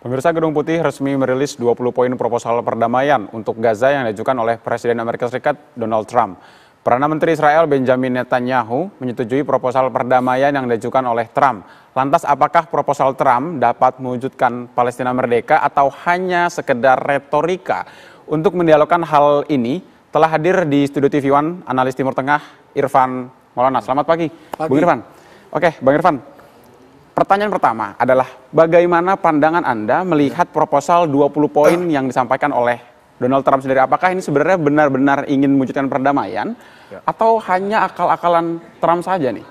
Pemirsa, Gedung Putih resmi merilis 20 poin proposal perdamaian untuk Gaza yang diajukan oleh Presiden Amerika Serikat Donald Trump. Perdana Menteri Israel Benjamin Netanyahu menyetujui proposal perdamaian yang diajukan oleh Trump. Lantas apakah proposal Trump dapat mewujudkan Palestina merdeka atau hanya sekedar retorika? Untuk mendialogkan hal ini telah hadir di Studio TV One analis Timur Tengah Irfan Maulana. Selamat pagi, Bung Irfan. Oke, Bang Irfan. Pertanyaan pertama adalah bagaimana pandangan Anda melihat proposal 20 poin yang disampaikan oleh Donald Trump sendiri? Apakah ini sebenarnya benar-benar ingin mewujudkan perdamaian atau hanya akal-akalan Trump saja nih?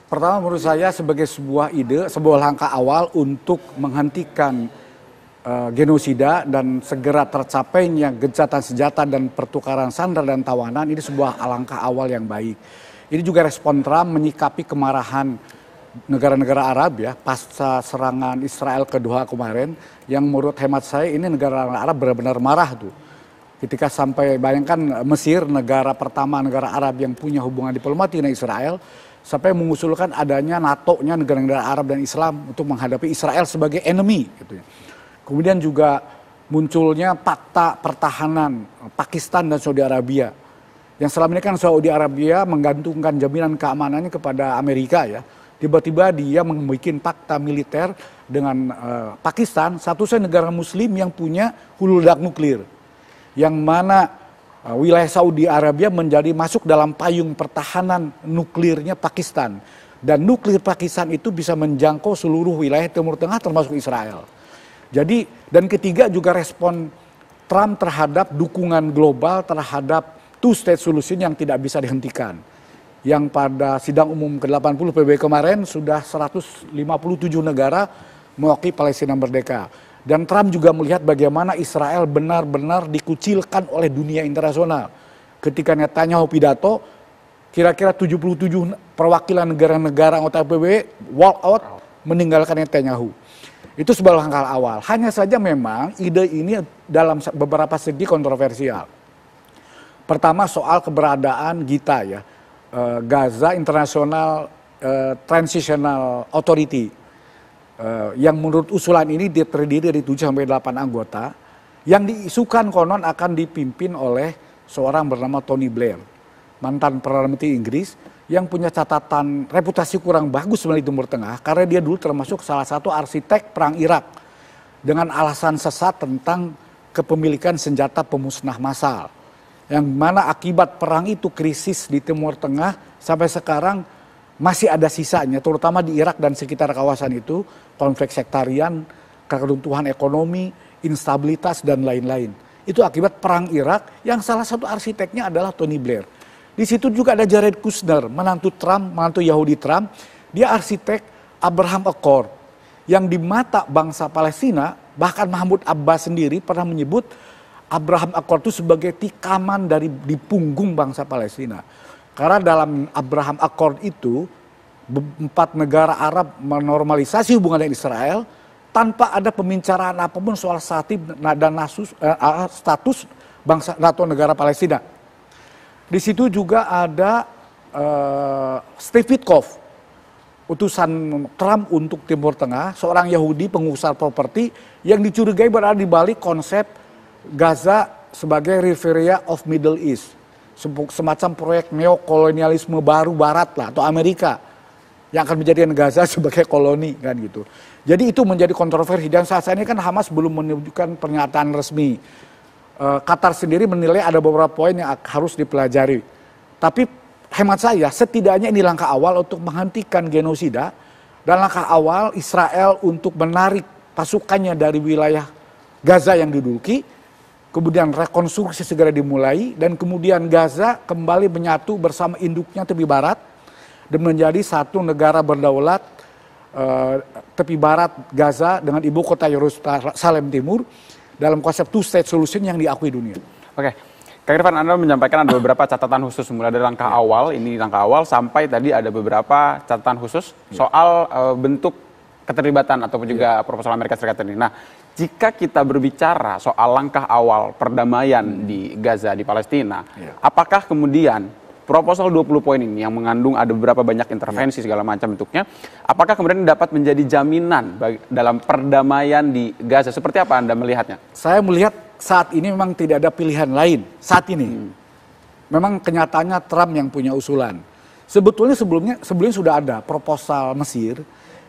Pertama, menurut saya sebagai sebuah ide, sebuah langkah awal untuk menghentikan genosida dan segera tercapainya gencatan senjata dan pertukaran sandera dan tawanan, ini sebuah langkah awal yang baik. Ini juga respon Trump menyikapi kemarahan negara-negara Arab ya pasca serangan Israel ke Doha kemarin, yang menurut hemat saya ini negara Arab benar-benar marah tuh. Ketika sampai, bayangkan Mesir, negara pertama negara Arab yang punya hubungan diplomatik dengan Israel, sampai mengusulkan adanya NATO-nya negara-negara Arab dan Islam untuk menghadapi Israel sebagai enemy gitu ya. Kemudian juga munculnya fakta pertahanan Pakistan dan Saudi Arabia. Yang selama ini kan Saudi Arabia menggantungkan jaminan keamanannya kepada Amerika ya. Tiba-tiba dia membuat fakta militer dengan Pakistan, satu-satunya negara muslim yang punya hulu ledak nuklir. Yang mana wilayah Saudi Arabia menjadi masuk dalam payung pertahanan nuklirnya Pakistan. Dan nuklir Pakistan itu bisa menjangkau seluruh wilayah Timur Tengah termasuk Israel. Jadi, dan ketiga juga respon Trump terhadap dukungan global terhadap two-state solution yang tidak bisa dihentikan. Yang pada sidang umum ke-80 PBB kemarin sudah 157 negara mewakili Palestina merdeka. Dan Trump juga melihat bagaimana Israel benar-benar dikucilkan oleh dunia internasional. Ketika Netanyahu pidato, kira-kira 77 perwakilan negara-negara anggota PBB walk out meninggalkan Netanyahu. Itu sebuah langkah awal. Hanya saja memang ide ini dalam beberapa segi kontroversial. Pertama soal keberadaan GITA ya. Gaza International Transitional Authority yang menurut usulan ini terdiri dari 7-8 anggota yang diisukan konon akan dipimpin oleh seorang bernama Tony Blair, mantan Perdana Menteri Inggris yang punya catatan reputasi kurang bagus di Timur Tengah karena dia dulu termasuk salah satu arsitek perang Irak dengan alasan sesat tentang kepemilikan senjata pemusnah massal. Yang mana akibat perang itu krisis di Timur Tengah sampai sekarang masih ada sisanya, terutama di Irak dan sekitar kawasan itu, konflik sektarian, keruntuhan ekonomi, instabilitas dan lain-lain. Itu akibat perang Irak yang salah satu arsiteknya adalah Tony Blair. Di situ juga ada Jared Kushner, menantu Trump, menantu Yahudi Trump, dia arsitek Abraham Accord yang di mata bangsa Palestina, bahkan Mahmud Abbas sendiri pernah menyebut Abraham Accord itu sebagai tikaman di punggung bangsa Palestina. Karena dalam Abraham Accord itu 4 negara Arab menormalisasi hubungan dengan Israel tanpa ada pembicaraan apapun soal status bangsa atau negara Palestina. Di situ juga ada Steve Witkoff, utusan Trump untuk Timur Tengah, seorang Yahudi pengusaha properti yang dicurigai berada di balik konsep Gaza sebagai Riviera of Middle East, semacam proyek neokolonialisme baru Barat lah atau Amerika yang akan menjadikan Gaza sebagai koloni kan gitu. Jadi itu menjadi kontroversi dan saat ini kan Hamas belum menunjukkan pernyataan resmi. Qatar sendiri menilai ada beberapa poin yang harus dipelajari. Tapi hemat saya setidaknya ini langkah awal untuk menghentikan genosida dan langkah awal Israel untuk menarik pasukannya dari wilayah Gaza yang diduduki. Kemudian rekonstruksi segera dimulai dan kemudian Gaza kembali menyatu bersama induknya tepi barat dan menjadi satu negara berdaulat tepi barat Gaza dengan ibu kota Yerusalem Timur dalam konsep two-state solution yang diakui dunia. Oke, Kak Irfan, Anda menyampaikan ada beberapa catatan khusus mulai dari langkah awal, ini langkah awal sampai tadi ada beberapa catatan khusus soal bentuk keterlibatan ataupun juga proposal Amerika Serikat ini. Nah, jika kita berbicara soal langkah awal perdamaian di Gaza, di Palestina, apakah kemudian proposal 20 poin ini yang mengandung ada beberapa banyak intervensi segala macam bentuknya, apakah kemudian dapat menjadi jaminan dalam perdamaian di Gaza? Seperti apa Anda melihatnya? Saya melihat saat ini memang tidak ada pilihan lain saat ini. Memang kenyataannya Trump yang punya usulan. Sebetulnya sebelumnya sudah ada proposal Mesir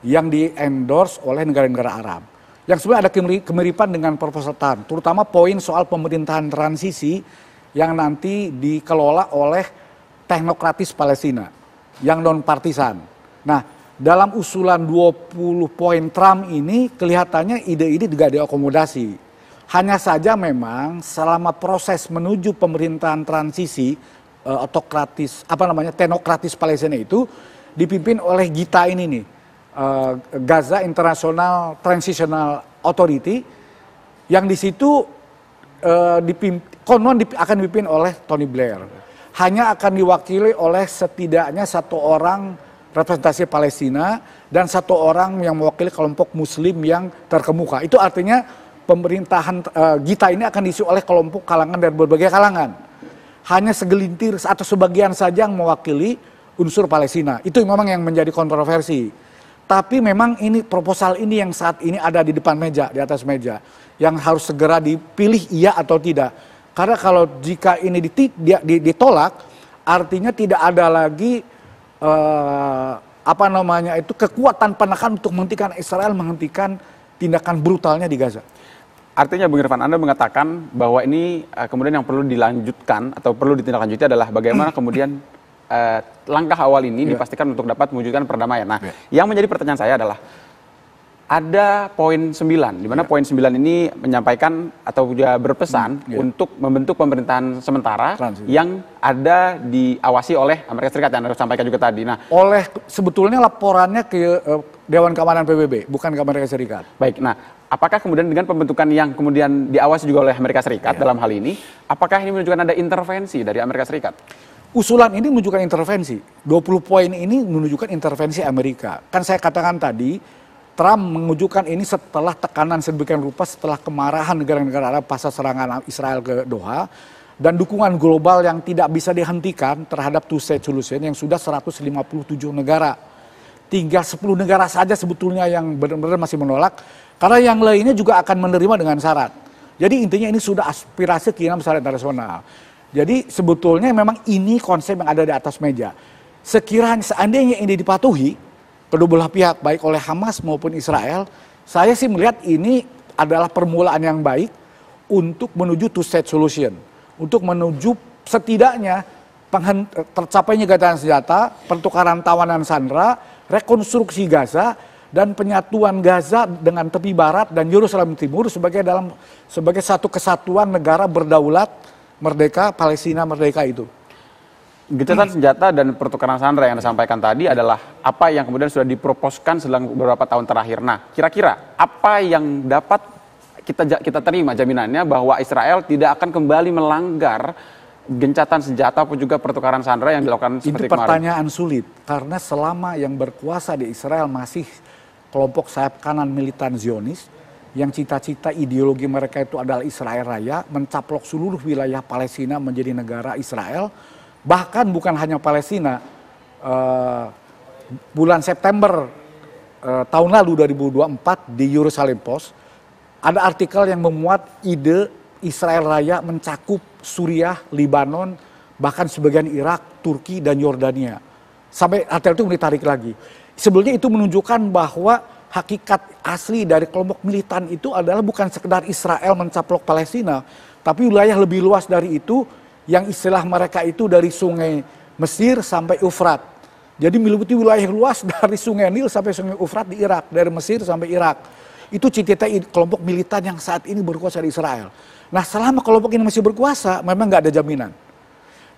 yang di-endorse oleh negara-negara Arab. Yang sebenarnya ada kemiripan dengan proposal Trump, terutama poin soal pemerintahan transisi yang nanti dikelola oleh teknokratis Palestina yang non-partisan. Nah, dalam usulan 20 poin Trump ini kelihatannya ide-ide juga diakomodasi. Hanya saja memang selama proses menuju pemerintahan transisi teknokratis Palestina itu dipimpin oleh GITA ini nih, Gaza International Transitional Authority, yang di situ akan dipimpin oleh Tony Blair. Hanya akan diwakili oleh setidaknya satu orang representasi Palestina dan satu orang yang mewakili kelompok Muslim yang terkemuka. Itu artinya pemerintahan GITA ini akan diisi oleh kelompok kalangan dari berbagai kalangan. Hanya segelintir atau sebagian saja yang mewakili unsur Palestina. Itu memang yang menjadi kontroversi. Tapi memang ini proposal ini yang saat ini ada di depan meja, di atas meja, yang harus segera dipilih iya atau tidak. Karena kalau jika ini ditolak, artinya tidak ada lagi kekuatan penekan untuk menghentikan Israel, menghentikan tindakan brutalnya di Gaza. Artinya Bung Irfan, Anda mengatakan bahwa ini kemudian yang perlu dilanjutkan atau perlu ditindaklanjuti adalah bagaimana kemudian langkah awal ini dipastikan untuk dapat mewujudkan perdamaian. Nah, yang menjadi pertanyaan saya adalah ada poin 9, di mana poin 9 ini menyampaikan atau juga berpesan untuk membentuk pemerintahan sementara yang ada diawasi oleh Amerika Serikat yang Anda sampaikan juga tadi. Nah, sebetulnya laporannya ke Dewan Keamanan PBB, bukan ke Amerika Serikat. Baik, nah apakah kemudian dengan pembentukan yang kemudian diawasi juga oleh Amerika Serikat dalam hal ini, apakah ini menunjukkan ada intervensi dari Amerika Serikat? Usulan ini menunjukkan intervensi. 20 poin ini menunjukkan intervensi Amerika. Kan saya katakan tadi, Trump menunjukkan ini setelah tekanan sedemikian rupa, setelah kemarahan negara-negara Arab pasca serangan Israel ke Doha, dan dukungan global yang tidak bisa dihentikan terhadap two-state solution yang sudah 157 negara. Tinggal 10 negara saja sebetulnya yang benar-benar masih menolak, karena yang lainnya juga akan menerima dengan syarat. Jadi intinya ini sudah aspirasi keinginan besar internasional. Jadi sebetulnya memang ini konsep yang ada di atas meja. Sekiranya seandainya ini dipatuhi kedua belah pihak baik oleh Hamas maupun Israel, saya sih melihat ini adalah permulaan yang baik untuk menuju two-state solution, untuk menuju setidaknya tercapainya gencatan senjata, pertukaran tawanan sandera, rekonstruksi Gaza, dan penyatuan Gaza dengan tepi barat dan Yerusalem Timur sebagai satu kesatuan negara berdaulat merdeka, Palestina merdeka itu. Gencatan senjata dan pertukaran sandera yang disampaikan tadi adalah apa yang kemudian sudah diproposkan selang beberapa tahun terakhir. Nah, kira-kira apa yang dapat kita terima jaminannya bahwa Israel tidak akan kembali melanggar gencatan senjata pun juga pertukaran sandera yang dilakukan seperti kemarin? Itu pertanyaan sulit, karena selama yang berkuasa di Israel masih kelompok sayap kanan militan Zionis, yang cita-cita ideologi mereka itu adalah Israel Raya, mencaplok seluruh wilayah Palestina menjadi negara Israel. Bahkan bukan hanya Palestina, bulan September tahun lalu 2024 di Jerusalem Post, ada artikel yang memuat ide Israel Raya mencakup Suriah, Libanon, bahkan sebagian Irak, Turki, dan Yordania. Sampai artikel itu ditarik lagi. Sebetulnya itu menunjukkan bahwa hakikat asli dari kelompok militan itu adalah bukan sekedar Israel mencaplok Palestina, tapi wilayah lebih luas dari itu yang istilah mereka itu dari sungai Mesir sampai Efrat. Jadi meliputi wilayah luas dari sungai Nil sampai sungai Efrat di Irak, dari Mesir sampai Irak. Itu cita-cita kelompok militan yang saat ini berkuasa di Israel. Nah, selama kelompok ini masih berkuasa, memang nggak ada jaminan.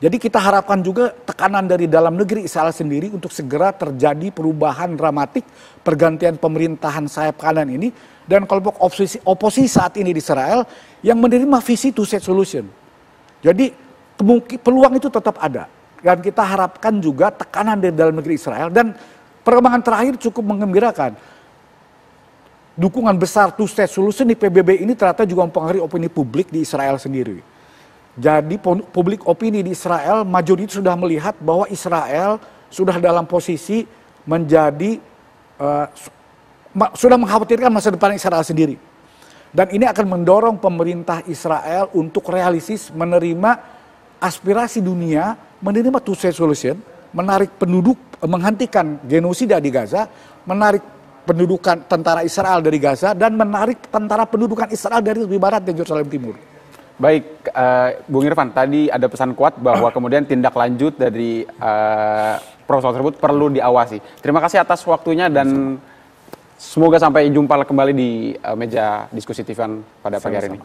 Jadi kita harapkan juga tekanan dari dalam negeri Israel sendiri untuk segera terjadi perubahan dramatik, pergantian pemerintahan sayap kanan ini, dan kelompok oposisi saat ini di Israel yang menerima visi two-state solution. Jadi peluang itu tetap ada. Dan kita harapkan juga tekanan dari dalam negeri Israel, dan perkembangan terakhir cukup menggembirakan. Dukungan besar two-state solution di PBB ini ternyata juga mempengaruhi opini publik di Israel sendiri. Jadi publik opini di Israel mayoritas sudah melihat bahwa Israel sudah dalam posisi menjadi sudah mengkhawatirkan masa depan Israel sendiri. Dan ini akan mendorong pemerintah Israel untuk realistis menerima aspirasi dunia, menerima two-state solution, menarik penduduk, menghentikan genosida di Gaza, menarik pendudukan tentara Israel dari Gaza, dan menarik tentara pendudukan Israel dari lebih barat dan Yerusalem Timur. Baik, Bung Irfan, tadi ada pesan kuat bahwa kemudian tindak lanjut dari proposal tersebut perlu diawasi. Terima kasih atas waktunya dan semoga sampai jumpa kembali di meja diskusi TV pada pagi hari ini.